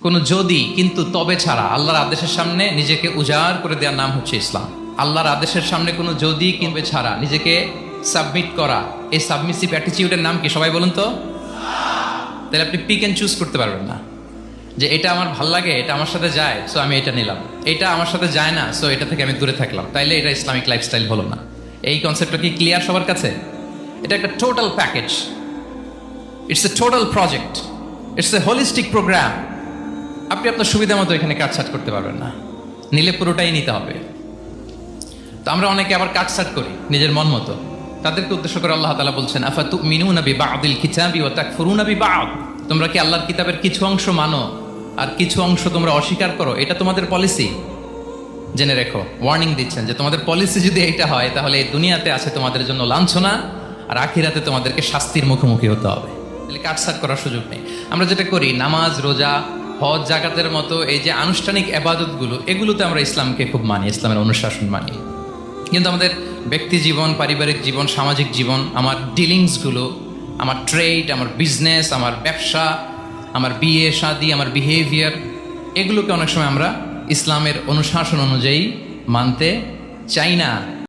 কোনো যদি কিন্তু তবে ছাড়া আল্লাহর আদেশের সামনে নিজেকে উজাড় করে দেওয়ার নাম হচ্ছে ইসলাম। আল্লাহর আদেশের সামনে কোনো যদি কিংবা ছাড়া নিজেকে সাবমিট করা, এই সাবমিসিভ অ্যাটিটিউডের নাম কি সবাই বলুন তো? তাহলে আপনি পিক অ্যান্ড চুজ করতে পারবেন না যে এটা আমার ভাল লাগে, এটা আমার সাথে যায়, সো আমি এটা নিলাম, এটা আমার সাথে যায় না, সো এটা থেকে আমি দূরে থাকলাম, তাইলে এটা ইসলামিক লাইফস্টাইল হলো না। এই কনসেপ্টটা কি ক্লিয়ার সবার কাছে? এটা একটা total package, it's a total project, it's a holistic programme. আপনি আপনার সুবিধা মতো এখানে কাটছাট করতে পারবেন না, নিলে পুরোটাই নিতে হবে। তো আমরা অনেকে আবার কাটছাট করি নিজের মন মতো। তাদেরকে উদ্দেশ্য করে আল্লাহ তাআলা বলছেন, আফাতুমিনুনা বিবাদিল কিতাবি ওয়া তাকফুরুনা বিবাদ। তোমরা কি আল্লাহর কিতাবের কিছু অংশ মানো আর কিছু অংশ তোমরা অস্বীকার করো? এটা তোমাদের পলিসি, জেনে রেখো। ওয়ার্নিং দিচ্ছেন যে তোমাদের পলিসি যদি এইটা হয়, তাহলে এই দুনিয়াতে আছে তোমাদের জন্য লাঞ্ছনা, আর আখিরাতে তোমাদেরকে শাস্তির মুখোমুখি হতে হবে। তাহলে কাটছাট করার সুযোগ নেই। আমরা যেটা করি, নামাজ, রোজা, হজ, জাকাতের মতো এই যে আনুষ্ঠানিক ইবাদতগুলো, এগুলোতে আমরা ইসলামকে খুব মানি, ইসলামের অনুশাসন মানি। কিন্তু আমাদের ব্যক্তি জীবন, পারিবারিক জীবন, সামাজিক জীবন, আমার ডিলিংসগুলো, আমার ট্রেড, আমার বিজনেস, আমার ব্যবসা, আমার বিয়ে শাদী, আমার বিহেভিয়ার, এগুলোকে অনেক সময় আমরা ইসলামের অনুশাসন অনুযায়ী মানতে চাই না।